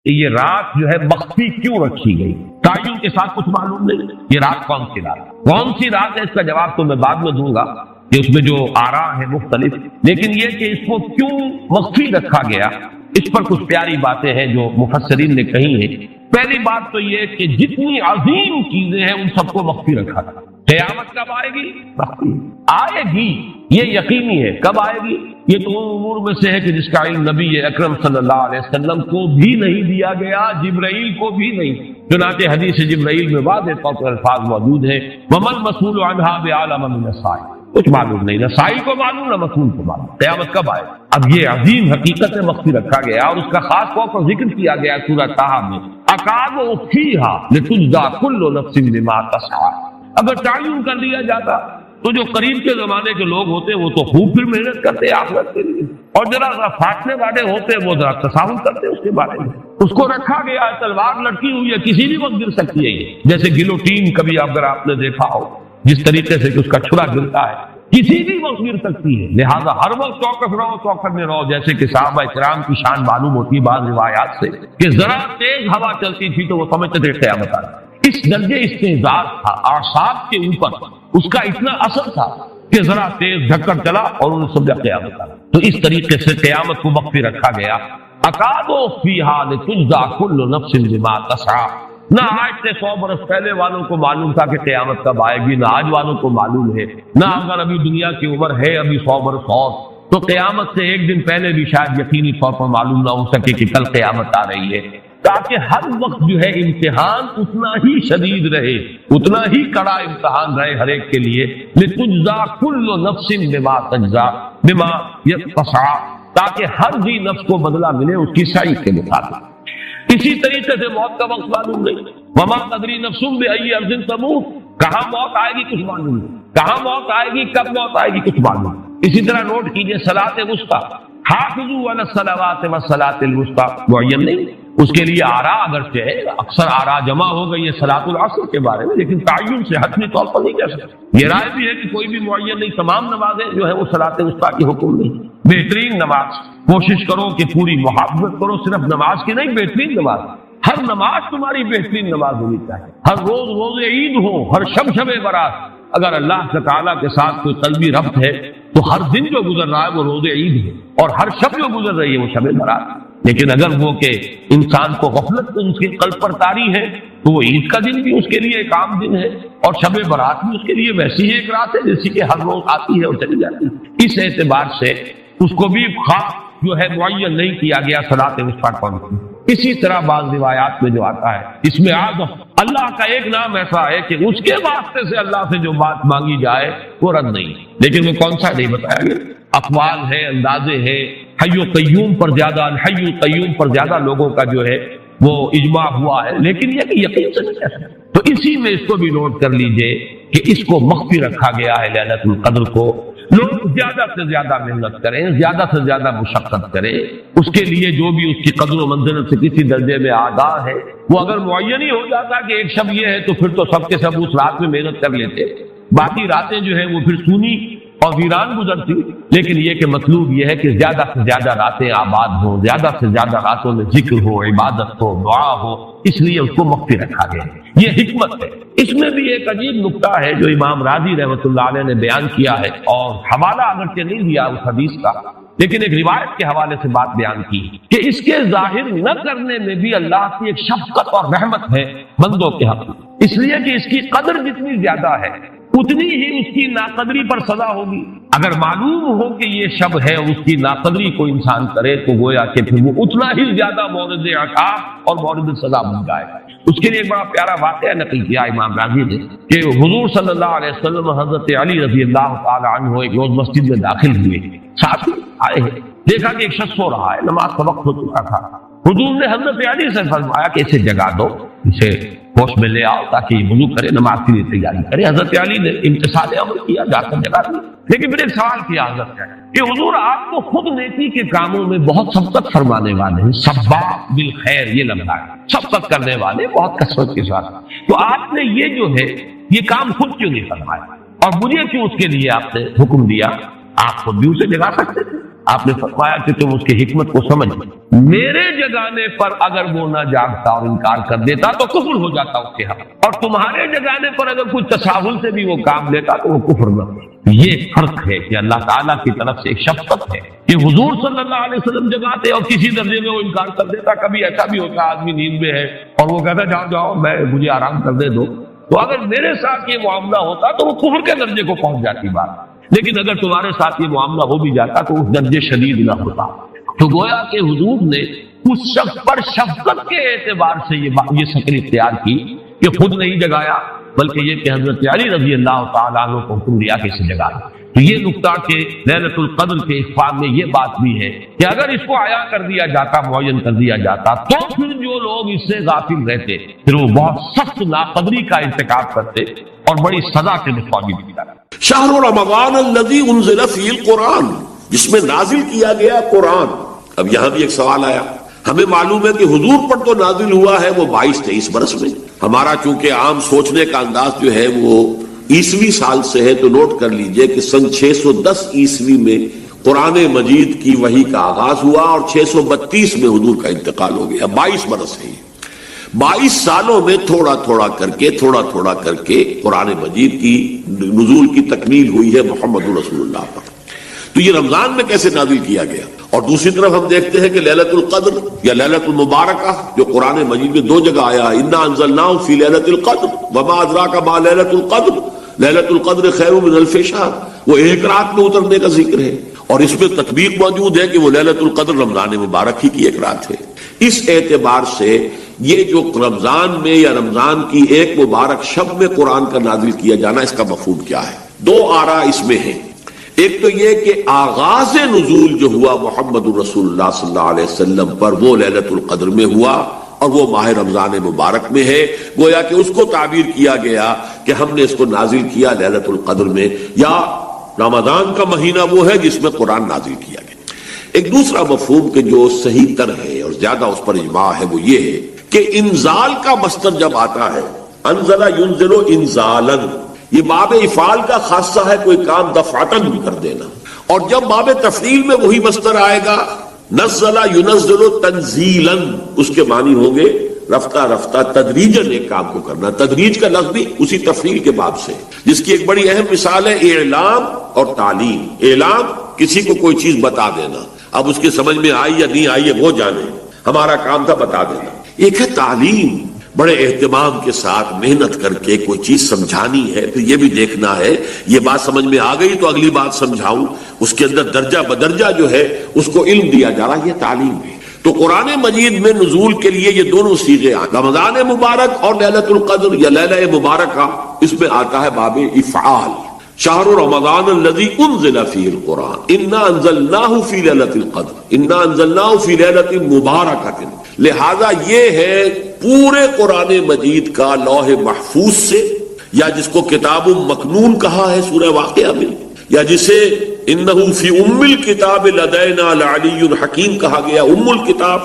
کہ یہ رات جو ہے مخفی کیوں رکھی گئی؟ تعین کے ساتھ کچھ معلوم نہیں یہ رات کون سی رات ہے، اس کا جواب تو میں بعد میں دوں گا کہ اس میں جو آراء ہے مختلف، لیکن یہ کہ اس کو کیوں مخفی رکھا گیا اس پر کچھ پیاری باتیں ہیں جو مفسرین نے کہی ہیں۔ پہلی بات تو یہ کہ جتنی عظیم چیزیں ہیں ان سب کو مخفی رکھا تھا۔ قیامت کب آئے گی؟ آئے گی، یہ یقینی ہے۔ کب آئے گی؟ یہ تو امور میں سے ہے کہ جس کا علم نبی اکرم صلی اللہ علیہ وسلم کو بھی نہیں دیا گیا، جبرائیل کو بھی نہیں۔ چنانچہ حدیث جبرائیل میں واضح طور پر الفاظ موجود ہیں، وَمَا الْمَسْئُولُ عَنْهَا بِأَعْلَمَ مِنَ السَّائِلِ، کچھ معلوم نہیں، نہ سائل کو معلوم نہ مسئول کو معلوم قیامت کب آئے۔ اب یہ عظیم حقیقت مخفی رکھا گیا اور اس کا خاص طور پر ذکر کیا گیا سورہ طٰہٰ میں، اَقَامُ فِيهَا لِتُجْزَىٰ كُلُّ نَفْسٍ بِمَا تَسْعَىٰ۔ اگر تعین کر دیا جاتا تو جو قریب کے زمانے کے لوگ ہوتے وہ تو خوب پھر محنت کرتے آخرت کے لیے، اور ذرا پھاٹنے والے ہوتے وہ ذرا تصاہل کرتے اس کے بارے میں۔ اس کو رکھا گیا ہے، تلوار لٹکی ہوئی ہے، کسی بھی وقت گر سکتی ہے یہ، جیسے گلوٹین کبھی اگر آپ نے دیکھا ہو جس طریقے سے کہ اس کا چھرا گرتا ہے، کسی بھی وقت گر سکتی ہے، لہذا ہر وقت چوکس رہو، چوکس میں رہو، جیسے کہ صحابہ کرام کی شان معلوم ہوتی ہے بعض روایات سے کہ ذرا تیز ہوا چلتی تھی تو وہ سمجھتے تھے قیامت آ رہی۔ اس درجے استعزاز تھا اعصاب کے اوپر، اس کا اتنا اثر تھا کہ ذرا تیز دھکر چلا اور انہوں نے سمجھا قیامت آ رہی۔ تو اس طریقے سے قیامت کو مخفی رکھا گیا۔ اَقَامُ فِيهَا لِتُجْزَىٰ كُلُّ نَفْسٍ بِمَا تَسْعَىٰ۔ نہ آج سے 100 برس پہلے والوں کو معلوم تھا کہ قیامت کب آئے گی، نہ آج والوں کو معلوم ہے، نہ اگر ابھی دنیا کی عمر ہے ابھی 100 برس اور تو قیامت سے ایک دن پہلے بھی شاید یقینی طور پر معلوم نہ ہو سکے کہ کل قیامت آ رہی ہے، تاکہ ہر وقت جو ہے امتحان اتنا ہی شدید رہے، اتنا ہی کڑا امتحان رہے ہر ایک کے لیے۔ لِتُجْزَىٰ كُلُّ نَفْسٍ بِمَا تَسْعَىٰ، تاکہ ہر بھی نفس کو بدلہ ملے اس کی سعی کے مطابق۔ اسی طریقے سے موت کا وقت معلوم نہیں، وَمَا تَدْرِي نَفْسٌ بِأَيِّ أَرْضٍ تَمُوتُ، کہاں موت آئے گی کچھ معلوم نہیں، کہاں موت آئے گی، کب موت آئے گی کچھ معلوم نہیں۔ اسی طرح نوٹ کیجئے صلاۃ وسطیٰ، حافظوا علی الصلوات والصلاۃ الوسطیٰ، معین نہیں، اس کے لیے آراء اگرچہ ہے، اکثر آراء جمع ہو گئی ہے صلاۃ العصر کے بارے میں، لیکن تعین سے حتمی طور پر نہیں کہہ سکتے۔ یہ رائے بھی ہے کہ کوئی بھی معین نہیں، تمام نمازیں جو ہے وہ صلاۃ وسطیٰ کی حکم نہیں۔ بہترین نماز کوشش کرو کہ پوری محافظت کرو، صرف نماز کی نہیں، بہترین نماز، ہر نماز تمہاری بہترین نماز ہونی چاہیے، ہر روز روز عید ہو، ہر شب برات۔ اگر اللہ تعالیٰ کے ساتھ کوئی قلبی ربط ہے تو ہر دن جو گزر رہا ہے وہ روز عید ہے، اور ہر شب جو گزر رہی ہے وہ شب برات۔ لیکن اگر وہ کہ انسان کو غفلت اس کے قلب پر طاری ہے تو وہ عید کا دن بھی اس کے لیے ایک عام دن ہے، اور شب برات بھی اس کے لیے ویسی ہی ایک رات ہے جیسی کہ ہر روز آتی ہے اور چلی جاتی ہے۔ اس اعتبار سے اس کو بھی خاص جو ہے معین نہیں کیا گیا صلاۃ وسطیٰ کون سی۔ اسی طرح بعض روایات میں جو آتا ہے اس میں اعظم اللہ کا ایک نام ایسا ہے کہ اس کے واسطے سے اللہ سے جو بات مانگی جائے وہ رد نہیں، لیکن وہ کون سا نہیں بتایا گیا۔ اقوال ہے، اندازے ہیں، حی و قیوم پر زیادہ، الحی قیوم پر زیادہ لوگوں کا جو ہے وہ اجماع ہوا ہے، لیکن یہ کہ یقین سے نہیں کہہ سکتے۔ تو اسی میں اس کو بھی نوٹ کر لیجئے کہ اس کو مخفی رکھا گیا ہے لیلۃ القدر کو۔ لوگ زیادہ سے زیادہ محنت کریں، زیادہ سے زیادہ مشقت کریں، اس کے لیے جو بھی اس کی قدر و منزلت سے کسی درجے میں آگاہ ہے، وہ اگر معین ہی ہو جاتا کہ ایک شب یہ ہے تو پھر تو سب کے سب اس رات میں محنت کر لیتے، باقی راتیں جو ہیں وہ پھر سونی اور ویران گزرتی۔ لیکن یہ کہ مطلوب یہ ہے کہ زیادہ سے زیادہ راتیں آباد ہوں، زیادہ سے زیادہ راتوں میں ذکر ہو، عبادت ہو، دعا ہو، اس لیے اس کو مخفی رکھا گیا۔ یہ حکمت ہے۔ اس میں بھی ایک عجیب نکتہ ہے جو امام راضی رحمۃ اللہ علیہ نے بیان کیا ہے، اور حوالہ اگرچہ نہیں دیا اس حدیث کا، لیکن ایک روایت کے حوالے سے بات بیان کی کہ اس کے ظاہر نہ کرنے میں بھی اللہ کی ایک شفقت اور رحمت ہے بندوں کے حق میں، اس لیے کہ اس کی قدر جتنی زیادہ ہے اتنی ہی اس کی ناقدری پر سزا ہوگی۔ اگر معلوم ہو کہ یہ شب ہے اور اس کی ناقدری کو انسان کرے تو گویا کہ پھر وہ اتنا ہی زیادہ مورد عقاب اور مورد سزا بن جائے گا۔ اس کے لیے ایک بڑا پیارا واقعہ نقل کیا امام راضی نے کہ حضور صلی اللہ علیہ وسلم حضرت علی رضی اللہ تعالی عنہ ایک روز مسجد میں داخل ہوئے، ساتھ آئے ہیں، دیکھا کہ ایک شخص سو رہا ہے، نماز کا وقت ہو چکا تھا۔ حضور نے حضرت علی سے فرمایا کہ اسے جگا دو، اسے ہوش میں لے آؤ تاکہ یہ وضو کرے، نماز کے لیے تیاری کرے۔ حضرت علی نے امتثال امر کیا، جا کر جگا دی۔ لیکن پھر ایک سوال کیا حضرت کہ حضور آپ کو خود نیکی کے کاموں میں بہت سبقت فرمانے والے ہیں، سباق بالخیر یہ لفظ ہے، سبقت کرنے والے بہت کثرت کے ساتھ، تو آپ نے یہ جو ہے یہ کام خود کیوں نہیں فرمایا، اور مجھے کیوں اس کے لیے آپ نے حکم دیا؟ آپ خود بھی اسے جگا سکتے تھے۔ آپ نے فرمایا کہ تم اس کی حکمت کو سمجھ میرے جگانے پر اگر وہ نہ جاگتا اور انکار کر دیتا تو کفر ہو جاتا اس کے ہاں، اور تمہارے جگانے پر اگر کچھ تساہل سے بھی وہ کام لیتا تو وہ کفر نہ ہو۔ یہ فرق ہے کہ اللہ تعالیٰ کی طرف سے ایک شفقت ہے کہ حضور صلی اللہ علیہ وسلم جگاتے اور کسی درجے میں وہ انکار کر دیتا۔ کبھی ایسا بھی ہوتا آدمی نیند میں ہے اور وہ کہتا جاؤ جاؤ مجھے آرام کر دے دو، تو اگر میرے ساتھ یہ معاملہ ہوتا تو وہ کفر کے درجے کو پہنچ جاتی بات، لیکن اگر تمہارے ساتھ یہ معاملہ ہو بھی جاتا تو اس درجے شدید نہ ہوتا۔ تو گویا کہ حضور نے اس شخص پر شفقت کے اعتبار سے یہ شکل اختیار کی کہ خود نہیں جگایا، بلکہ یہ کہ حضرت علی رضی اللہ تعالیٰ عنہ کو حکم دیا کہ اسے جگا۔ تو یہ نقطہ کہ لیلۃ القدر کے اخفاء میں یہ بات بھی ہے کہ اگر اس کو عیاں کر دیا جاتا، معین کر دیا جاتا، تو پھر جو لوگ اس سے غافل رہتے پھر وہ بہت سخت ناقدری کا ارتکاب کرتے اور بڑی سزا کے متوجہ بھی جاتے۔ شہر رمضان الذی انزل فیہ القرآن، جس میں نازل کیا گیا قرآن۔ اب یہاں بھی ایک سوال آیا، ہمیں معلوم ہے کہ حضور پر تو نازل ہوا ہے وہ 22-23 برس میں، ہمارا چونکہ عام سوچنے کا انداز جو ہے وہ عیسوی سال سے ہے، تو نوٹ کر لیجئے کہ سن 610 عیسوی میں قرآن مجید کی وحی کا آغاز ہوا اور 632 میں حضور کا انتقال ہو گیا، 22 برس ہے۔ 22 سالوں میں تھوڑا تھوڑا کر کے قرآن مجید کی نزول کی تکمیل ہوئی ہے محمد رسول اللہ پر۔ تو یہ رمضان میں کیسے نازل کیا گیا؟ اور دوسری طرف ہم دیکھتے ہیں کہ لیلۃ القدر یا لیلۃ المبارکہ جو قرآن مجید میں 2 جگہ آیا ہے، انا انزلناہ فی لیلۃ القدر وما ادراک ما لیلۃ القدر، لیلۃ القدر خیر من الف شہر، وہ ایک رات میں اترنے کا ذکر ہے، اور اس میں تطبیق موجود ہے کہ وہ لیلۃ القدر رمضان مبارک ہی کی ایک رات ہے۔ اس اعتبار سے یہ جو رمضان میں یا رمضان کی ایک مبارک شب میں قرآن کا نازل کیا جانا، اس کا مفہوم کیا ہے؟ 2 آراء اس میں ہیں۔ ایک تو یہ کہ آغاز نزول جو ہوا محمد رسول اللہ صلی اللہ علیہ وسلم پر وہ لیلۃ القدر میں ہوا اور وہ ماہ رمضان مبارک میں ہے، گویا کہ اس کو تعبیر کیا گیا کہ ہم نے اس کو نازل کیا لیلۃ القدر میں، یا رمضان کا مہینہ وہ ہے جس میں قرآن نازل کیا گیا۔ ایک دوسرا مفہوم کہ جو صحیح تر ہے اور زیادہ اس پر اجماع ہے وہ یہ ہے کہ انزال کا مصدر جب آتا ہے، انزل ینزل انزالا، یہ باب افعال کا خاصہ ہے، کوئی کام دفعتاً کر دینا، اور جب باب تفعیل میں وہی مصدر آئے گا نزل ینزل تنزیلا، اس کے معنی ہوں گے رفتہ رفتہ تدریجاً ایک کام کو کرنا۔ تدریج کا لفظ بھی اسی تفعیل کے باب سے، جس کی ایک بڑی اہم مثال ہے اعلام اور تعلیم۔ اعلام کسی کو کوئی چیز بتا دینا، اب اس کی سمجھ میں آئی یا نہیں آئی ہے وہ جانے، ہمارا کام تھا بتا دینا۔ ایک ہے تعلیم، بڑے اہتمام کے ساتھ محنت کر کے کوئی چیز سمجھانی ہے، پھر یہ بھی دیکھنا ہے یہ بات سمجھ میں آ گئی تو اگلی بات سمجھاؤں، اس کے اندر درجہ بدرجہ جو ہے اس کو علم دیا جا رہا ہے، یہ تعلیم ہے۔ تو قرآن مجید میں نزول کے لیے یہ دونوں صیغے آئے، رمضان مبارک اور لیلۃ القدر یا لیلہ مبارکہ، اس میں آتا ہے باب افعال۔ شہر رمضان الذی انزل فیہ القرآن انا انزلناہ فی لیلۃ القدر انا انزلناہ فی لیلۃ مبارکۃ، لہذا یہ ہے پورے قرآن مجید کا لوح محفوظ سے، یا جس کو کتاب مکنون کہا ہے سورہ واقعہ میں، یا جسے انہ فی ام الکتاب لدینا لعلی حکیم کہا گیا، ام الکتاب،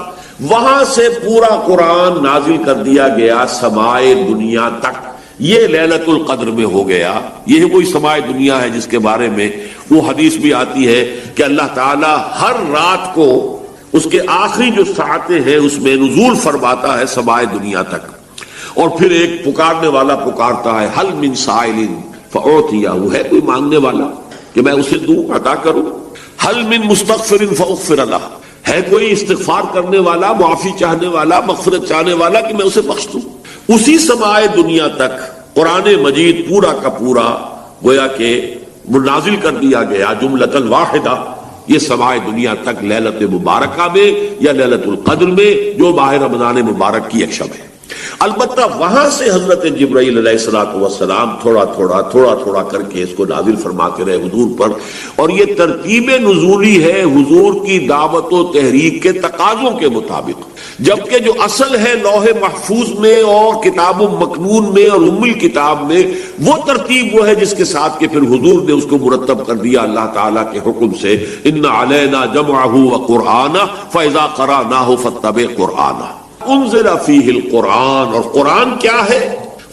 وہاں سے پورا قرآن نازل کر دیا گیا سمائے دنیا تک۔ یہ لیلۃ القدر میں ہو گیا، یہ وہی سمائے دنیا ہے جس کے بارے میں وہ حدیث بھی آتی ہے کہ اللہ تعالی ہر رات کو اس کے آخری جو ساعتیں ہیں اس میں نزول فرماتا ہے سمائے دنیا تک، اور پھر ایک پکارنے والا پکارتا ہے حل من سائل فاعطیہ، ہے کوئی مانگنے والا کہ میں اسے دوں عطا کروں، حل من مستغفر فاغفر لہ، ہے کوئی استغفار کرنے والا، معافی چاہنے والا، مغفرت چاہنے والا کہ میں اسے بخش دوں۔ اسی سمائے دنیا تک قرآن مجید پورا کا پورا گویا کہ نازل کر دیا گیا جملۃ واحدہ، یہ سمائے دنیا تک لیلۃ مبارکہ میں یا لیلۃ القدر میں جو ماہ رمضان مبارک کی ایک شب ہے۔ البتہ وہاں سے حضرت جبرائیل علیہ الصلوۃ والسلام تھوڑا تھوڑا کر کے اس کو نازل فرماتے رہے حضور پر، اور یہ ترتیب نزولی ہے حضور کی دعوت و تحریک کے تقاضوں کے مطابق، جبکہ جو اصل ہے لوح محفوظ میں اور کتاب مکنون میں اور ام الکتاب میں، وہ ترتیب وہ ہے جس کے ساتھ کہ پھر حضور نے اس کو مرتب کر دیا اللہ تعالیٰ کے حکم سے، ان علینا جمعہ وقرآنہ فاذا قرأناہ فاتبع قرآنہ۔ انزل فیہ القرآن، اور قرآن کیا ہے؟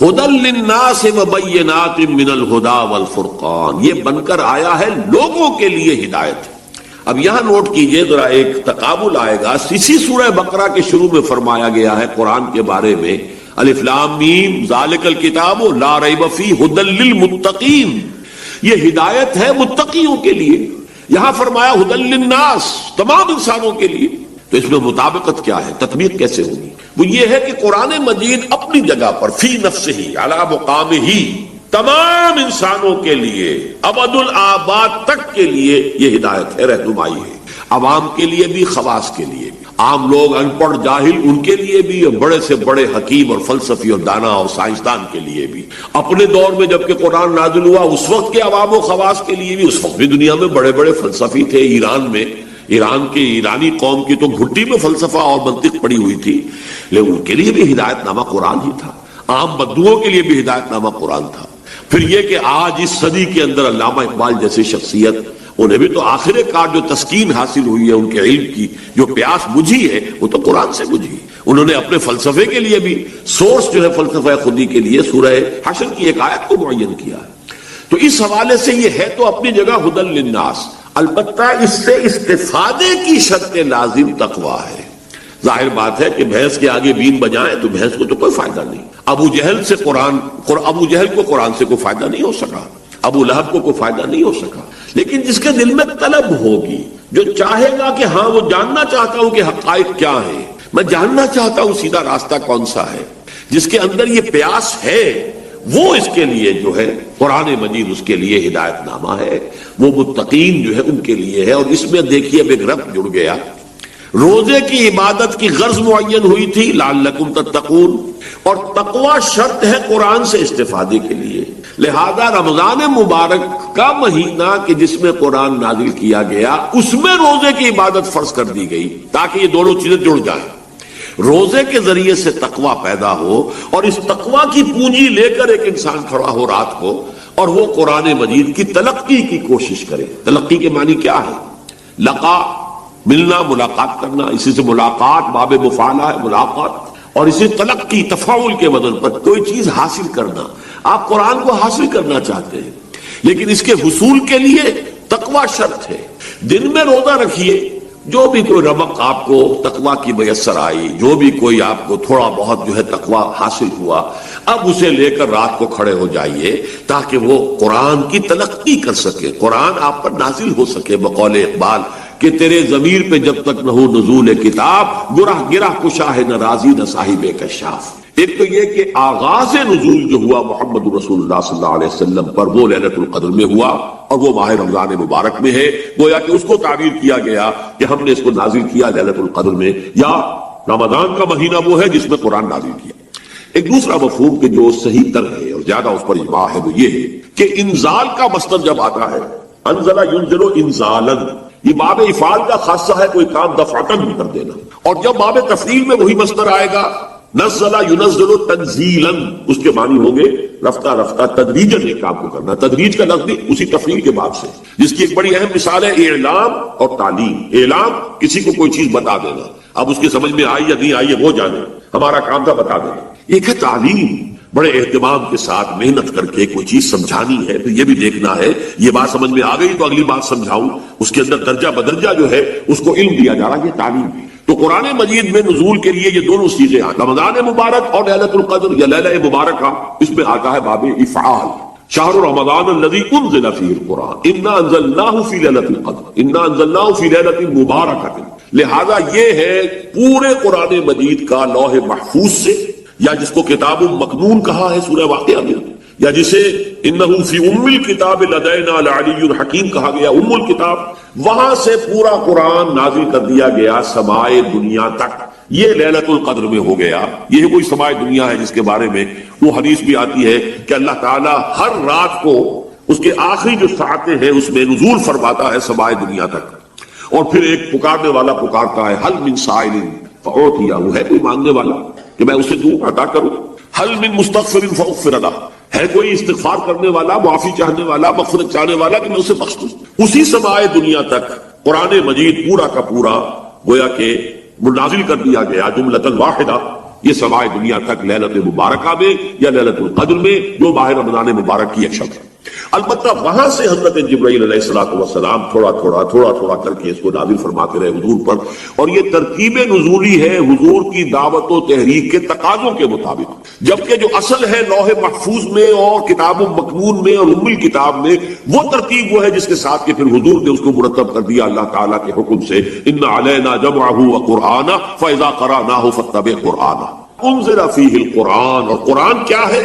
ھدی للناس وبینات من الھدی والفرقان، یہ بن کر آیا ہے لوگوں کے لیے ہدایت۔ اب یہاں نوٹ کیجئے ذرا ایک تقابل آئے گا، اسی سورہ بقرہ کے شروع میں فرمایا گیا ہے قرآن کے بارے میں الف لام میم ذالک الکتاب لا ریب فیہ ھدی للمتقین، یہ ہدایت ہے متقیوں کے لیے، یہاں فرمایا ھدی للناس، تمام انسانوں کے لیے، تو اس میں مطابقت کیا ہے، تطبیق کیسے ہوگی؟ وہ یہ ہے کہ قرآن مجید اپنی جگہ پر فی نفسہ علی مقامہ تمام انسانوں کے لیے ابد الآباد تک کے لیے یہ ہدایت ہے، رہنمائی ہے، عوام کے لیے بھی خواص کے لیے بھی، عام لوگ ان پڑھ جاہل ان کے لیے بھی، اور بڑے سے بڑے حکیم اور فلسفی اور دانا اور سائنسدان کے لیے بھی۔ اپنے دور میں جب کہ قرآن نازل ہوا اس وقت کے عوام و خواص کے لیے بھی، اس وقت بھی دنیا میں بڑے بڑے فلسفی تھے، ایران میں ایران کی ایرانی قوم کی تو گھٹی میں فلسفہ اور منطق پڑی ہوئی تھی، لیکن ان کے لیے بھی ہدایت نامہ قرآن ہی تھا، عام بدوؤں کے لیے بھی ہدایت نامہ قرآن تھا۔ پھر یہ کہ آج اس صدی کے اندر علامہ اقبال جیسی شخصیت، انہیں بھی تو آخر کار جو تسکین حاصل ہوئی ہے ان کے علم کی، جو پیاس بجھی ہے وہ تو قرآن سے بجھی۔ انہوں نے اپنے فلسفے کے لیے بھی سورس جو ہے فلسفہ خودی کے لیے سورہ حشر کی ایک آیت کو معین کیا ہے۔ تو اس حوالے سے یہ ہے تو اپنی جگہ ھدی للناس، البتہ اس سے استفادے کی شرط لازم تقویٰ ہے۔ ظاہر بات ہے کہ بھینس کے آگے بین بجائیں تو بھینس کو تو کوئی فائدہ نہیں۔ ابو جہل کو قرآن سے کوئی فائدہ نہیں ہو سکا، ابو لہب کو کوئی فائدہ نہیں ہو سکا، لیکن جس کے دل میں طلب ہوگی، جو چاہے گا کہ ہاں وہ جاننا چاہتا ہوں کہ حقائق کیا ہیں، میں جاننا چاہتا ہوں سیدھا راستہ کون سا ہے، جس کے اندر یہ پیاس ہے، وہ اس کے لیے جو ہے قرآن مجید اس کے لیے ہدایت نامہ ہے، وہ متقین جو ہے ان کے لیے ہے۔ اور اس میں دیکھیے اب ایک ربط جڑ گیا، روزے کی عبادت کی غرض معین ہوئی تھی لعلکم تتقون، اور تقوی شرط ہے قرآن سے استفادے کے لیے، لہذا رمضان مبارک کا مہینہ کہ جس میں قرآن نازل کیا گیا اس میں روزے کی عبادت فرض کر دی گئی تاکہ یہ دونوں چیزیں جڑ جائیں، روزے کے ذریعے سے تقوی پیدا ہو اور اس تقوی کی پونجی لے کر ایک انسان کھڑا ہو رات کو اور وہ قرآن مجید کی تلقی کی کوشش کرے۔ تلقی کے معنی کیا ہے؟ لقا، ملنا، ملاقات کرنا، اسی سے ملاقات باب مفعلہ ہے، ملاقات، اور اسی تلقی تفاعل کے بدل پر کوئی چیز حاصل کرنا۔ آپ قرآن کو حاصل کرنا چاہتے ہیں لیکن اس کے حصول کے لیے تقوی شرط ہے۔ دن میں روزہ رکھیے، جو بھی کوئی رمق آپ کو تقوی کی میسر آئی، جو بھی کوئی آپ کو تھوڑا بہت جو ہے تقوی حاصل ہوا، اب اسے لے کر رات کو کھڑے ہو جائیے تاکہ وہ قرآن کی تلقی کر سکے، قرآن آپ پر نازل ہو سکے۔ بقول اقبال کہ تیرے ضمیر پہ جب تک نہ ہو نزول کتاب، گرہ گرہ کشا ہے نہ رازی نہ صاحب کشاف۔ ایک تو یہ کہ آغاز نزول جو ہوا محمد رسول اللہ صلی اللہ علیہ وسلم پر وہ لیلۃ القدر میں ہوا اور وہ ماہ رمضان مبارک میں ہے، گویا کہ اس کو تعبیر کیا گیا کہ ہم نے اس کو نازل کیا لیلۃ القدر میں، یا رمضان کا مہینہ وہ ہے جس میں قرآن نازل کیا۔ ایک دوسرا مفہوم کہ جو صحیح تر ہے اور زیادہ اس پر اجماع ہے وہ یہ ہے کہ انزال کا مصدر جب آتا ہے، انزل ینزل انزالا، یہ باب افعال کا خاصہ ہے، کوئی کام دفعتاً کر دینا، اور جب باب تفعیل میں وہی مصدر آئے گا نزل ینزل تنزیلا، اس کے معنی ہوں گے رفتہ رفتہ تدریجاً ایک کام کو کرنا۔ تدریج کا لفظ بھی اسی تفعیل کے باب سے، جس کی ایک بڑی اہم مثال ہے اعلام اور تعلیم۔ اعلام کسی کو کوئی چیز بتا دینا، اب اس کی سمجھ میں آئی یا نہیں آئی ہے وہ جانے، ہمارا کام تھا بتا دینا۔ ایک ہے تعلیم، بڑے اہتمام کے ساتھ محنت کر کے کوئی چیز سمجھانی ہے تو یہ بھی دیکھنا ہے یہ بات سمجھ میں آ گئی تو اگلی بات سمجھاؤں، اس کے اندر درجہ بدرجہ جو ہے اس کو علم دیا جا رہا ہے، یہ تعلیم۔ تو قرآن مجید میں نزول کے لیے یہ دونوں چیزیں آئیں، رمضان مبارک اور لیلۃ القدر یا لیلہ مبارکہ، اس میں آتا ہے باب افعال۔ شہر رمضان الذی انزل فیہ القرآن انا انزلناہ فی لیلۃ القدر انا انزلناہ فی لیلۃ مبارکۃ، لہذا یہ ہے پورے قرآن مجید کا لوح محفوظ سے، یا جس کو کتاب مکنون کہا ہے سورہ واقعہ میں، یا جسے انہ فی ام الکتاب لدینا لعلی الحکیم کہا گیا، ام الکتاب، وہاں سے پورا قرآن نازل کر دیا گیا سمائے دنیا تک، یہ لیلۃ القدر میں ہو گیا۔ یہ کوئی سمائے دنیا ہے جس کے بارے میں وہ حدیث بھی آتی ہے کہ اللہ تعالیٰ ہر رات کو اس کے آخری جو ساعتیں ہیں اس میں نزول فرماتا ہے سمائے دنیا تک، اور پھر ایک پکارنے والا پکارتا ہے حل من سائل فاعطیہ، وہ ہے کوئی مانگنے والا کہ میں اسے دوں، عطا کروں، حل من مستغفر فاغفر لہ، ہے کوئی استغفار کرنے والا، معافی چاہنے والا، مغفرت چاہنے والا کہ میں اسے بخش دوں۔ اسی سمائے دنیا تک قرآن مجید پورا کا پورا گویا کہ نازل کر دیا گیا جملۃ واحدہ، یہ سمائے دنیا تک لیلۃ مبارکہ میں یا لیلۃ القدر میں جو ماہ رمضان مبارک کی ایک شب ہے۔ البتہ وہاں سے حضرت جبرائیل علیہ الصلوۃ والسلام تھوڑا تھوڑا کر کے اس کو نازل فرماتے رہے حضور پر، اور یہ ترتیب نزولی ہے حضور کی دعوت و تحریک کے تقاضوں کے مطابق، جبکہ جو اصل ہے لوح محفوظ میں اور کتاب مکنون میں اور ام الکتاب میں، وہ ترتیب وہ ہے جس کے ساتھ کہ پھر حضور نے اس کو مرتب کر دیا اللہ تعالیٰ کے حکم سے، ان علینا جمعہ وقرآنہ فاذا قرأناہ فاتبع قرآنہ، انزل فیہ القرآن، اور قرآن کیا ہے؟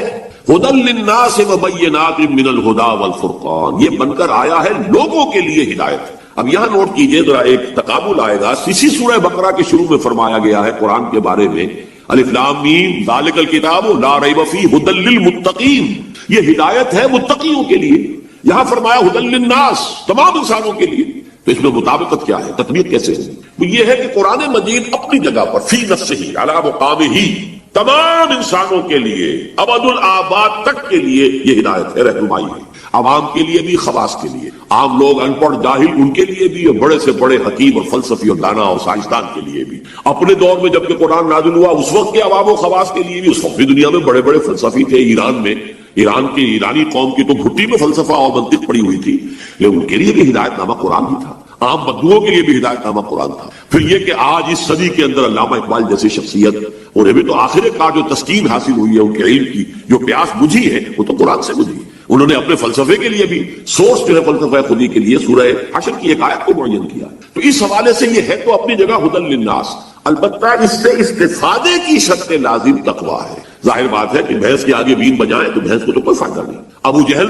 ہدی للناس وبینات من الہدی والفرقان، یہ بن کر آیا ہے لوگوں کے لیے ہدایت۔ اب یہاں نوٹ کیجئے ذرا ایک تقابل آئے گا، اسی سورہ بقرہ کے شروع میں فرمایا گیا ہے قرآن کے بارے میں، الف لام میم ذالک الکتاب لا ریب فیہ ہدی للمتقین، یہ ہدایت ہے متقیوں کے لیے۔ یہاں فرمایا ہدی للناس، تمام انسانوں کے لیے، تو اس میں مطابقت کیا ہے، تطبیق کیسے ہے؟ وہ یہ ہے کہ قرآن مجید اپنی جگہ پر فی نفسہ علی مقامہ، تمام انسانوں کے لیے ابد الآباد تک کے لیے یہ ہدایت ہے، رہنمائی ہے، عوام کے لیے بھی خواص کے لیے، عام لوگ ان پڑھ جاہل ان کے لیے بھی، اور بڑے سے بڑے حکیم اور فلسفی اور دانا اور سائنسدان کے لیے بھی۔ اپنے دور میں جب کہ قرآن نازل ہوا اس وقت کے عوام و خواص کے لیے بھی، اس وقت بھی دنیا میں بڑے بڑے فلسفی تھے، ایران میں، ایران کی ایرانی قوم کی تو بھٹی میں فلسفہ اور منطق پڑی ہوئی تھی، لیکن ان کے لیے بھی ہدایت نامہ قرآن ہی تھا، عام بدوؤں کے لیے بھی ہدایت نامہ قرآن تھا۔ پھر یہ کہ آج اس صدی کے اندر علامہ اقبال جیسی شخصیت، اور ابھی تو آخر کار جو تسکین حاصل ہوئی ہے ان کے علم کی، جو پیاس بجھی ہے وہ تو قرآن سے بجھی۔ انہوں نے اپنے فلسفے کے لیے بھی سورس جو ہے فلسفہ خودی کے لیے سورہ حشر کی ایک آیت کو معین کیا، تو اس حوالے سے یہ ہے تو اپنی جگہ ہدی للناس، البتہ اس سے استفادے کی شرط لازم تقویٰ ہے۔ ظاہر بات ہے کہ بھینس کے آگے بین بجائیں تو بھینس کو تو کوئی فائدہ نہیں، ابو جہل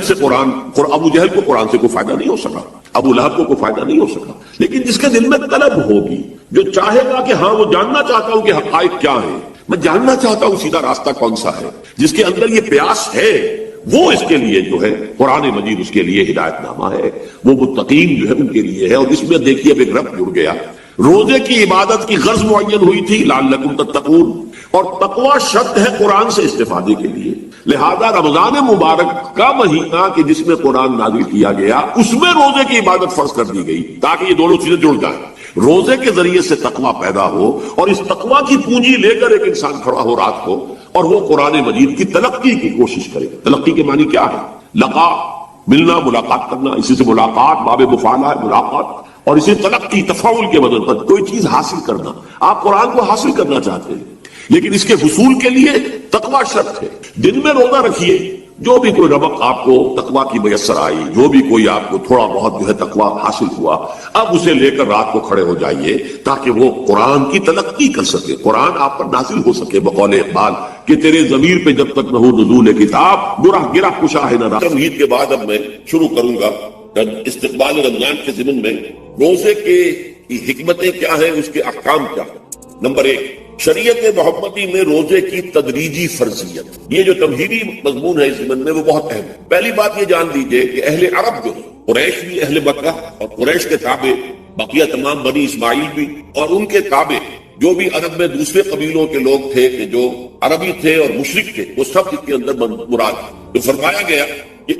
کو قرآن سے کوئی فائدہ نہیں ہو سکا، ابو لہب کو کوئی فائدہ نہیں ہو سکا، لیکن جس کے دل میں طلب ہوگی، جو چاہے گا کہ ہاں وہ جاننا چاہتا ہوں کہ حقائق کیا ہیں، میں جاننا چاہتا ہوں سیدھا راستہ کون سا ہے، جس کے اندر یہ پیاس ہے، وہ اس کے لیے جو ہے قرآن مجید اس کے لیے ہدایت نامہ ہے، وہ متقین جو ہے ان کے لیے ہے۔ اور اس میں دیکھیے اب ایک ربط جڑ گیا، روزے کی عبادت کی غرض معین ہوئی تھی لعلکم تتقون، اور تقوی شرط ہے قرآن سے استفادے کے لیے، لہذا رمضان مبارک کا مہینہ کہ جس میں قرآن نازل کیا گیا اس میں روزے کی عبادت فرض کر دی گئی تاکہ یہ دونوں چیزیں جڑ جائیں، روزے کے ذریعے سے تقوی پیدا ہو، اور اس تقوی کی پونجی لے کر ایک انسان کھڑا ہو رات کو اور وہ قرآن مجید کی تلقی کی کوشش کرے۔ تلقی کے معنی کیا ہے؟ لقا، ملنا، ملاقات کرنا، اسی سے ملاقات باب مفعلہ ہے، ملاقات، اور اسی تلقی تفاعل کے بدل پر کوئی چیز حاصل کرنا، آپ قرآن کو حاصل کرنا چاہتے ہیں لیکن اس کے حصول کے لیے تقوی شرط ہے۔ دن میں روزہ رکھیے، جو بھی کوئی ربق آپ کو تقوی کی میسر آئی، جو بھی کوئی آپ کو تھوڑا بہت جو ہے تقوی حاصل ہوا، اب اسے لے کر رات کو کھڑے ہو جائیے تاکہ وہ قرآن کی تلقی کر سکے، قرآن آپ پر نازل ہو سکے بقول اقبال کہ تیرے ضمیر پہ جب تک نہ ہو نزول کتاب گرہ کشا ہے نہ۔ تمہید کے بعد اب میں شروع کروں گا استقبال رمضان کے ضمن میں روزے کی حکمتیں کیا ہیں، اس کے احکام کیا ہیں۔ نمبر 1، شریعت محمدی میں روزے کی تدریجی فرضیت، یہ جو تمہیدی مضمون ہے اس ضمن میں وہ بہت اہم ہے۔ پہلی بات یہ جان لیجئے کہ اہل عرب جو قریش بھی، اہل مکہ اور قریش کے تابع بقیہ تمام بنی اسماعیل بھی، اور ان کے تابع جو بھی عرب میں دوسرے قبیلوں کے لوگ تھے کہ جو عربی تھے اور مشرک تھے، وہ سب اس کے اندر مراد ہے۔ تو فرمایا گیا کہ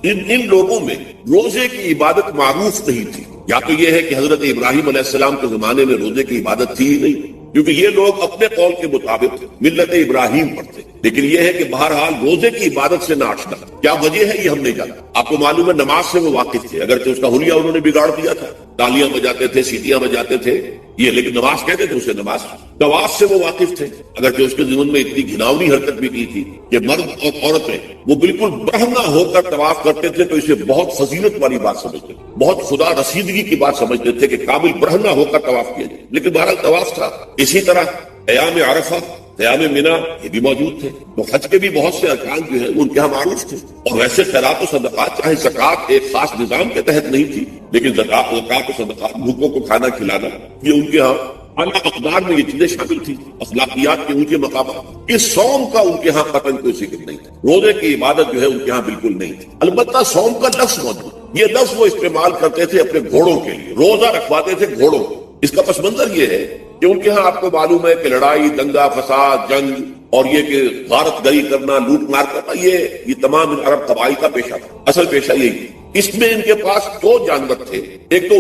ان لوگوں میں روزے کی عبادت معروف نہیں تھی، یا تو یہ ہے کہ حضرت ابراہیم علیہ السلام کے زمانے میں روزے کی عبادت تھی ہی نہیں، کیونکہ یہ لوگ اپنے قول کے مطابق ملت ابراہیم پر تھے، لیکن یہ ہے کہ بہرحال روزے کی عبادت سے نہ آشنا۔ کیا وجہ ہے یہ ہم نہیں جانتے، آپ کو معلوم ہے نماز سے وہ واقف تھے، اگرچہ اس کا حلیہ انہوں نے بگاڑ دیا تھا، تالیاں بجاتے تھے، سیٹیاں بجاتے تھے یہ، لیکن نماز کہتے تھے اسے نماز۔ طواف سے وہ واقف تھے، اگرچہ اس کے ضمن میں اتنی گھناؤنی حرکت بھی کی تھی کہ مرد اور عورتیں وہ بالکل برہنہ ہو کر طواف کرتے تھے، تو اسے بہت فضیلت والی بات سمجھتے تھے، بہت خدا رسیدگی کی بات سمجھتے تھے کہ کامل برہنہ ہو کر طواف کیا جائے، لیکن بہرحال طواف تھا۔ اسی طرح ایام عرفہ، ایام منی یہ بھی موجود تھے۔ تو حج کے بھی بہت سے ارکان جو ہیں ان کے ہاں معروف تھے، اور ویسے خیرات و صدقات، چاہے زکوٰۃ ایک خاص نظام کے تحت نہیں تھی، لیکن زکوٰۃ و صدقات، بھوکوں کو کھانا کھلانا، یہ ان کے ہاں اعلیٰ اقدار میں یہ چیزیں شامل تھی، اخلاقیات کے اونچے مقامات۔ اس صوم کا ان کے ہاں قطعاً کوئی ذکر نہیں تھا، روزے کی عبادت جو ہے ان کے ہاں بالکل نہیں تھی۔ البتہ صوم کا لفظ موجود، یہ لفظ وہ استعمال کرتے تھے اپنے گھوڑوں کے لیے، روزہ رکھواتے تھے گھوڑوں کو۔ اس کا پس منظر یہ ہے کہ ان کے ہاں آپ کو معلوم ہے کہ لڑائی، دنگا فساد، جنگ اور یہ کہ غارت گری کرنا، لوٹ مار کرنا، یہ تمام ان عرب قبائل کا پیشہ تھا، اصل پیشہ یہی تھا۔ اس میں ان کے پاس دو جانور تھے، ایک تو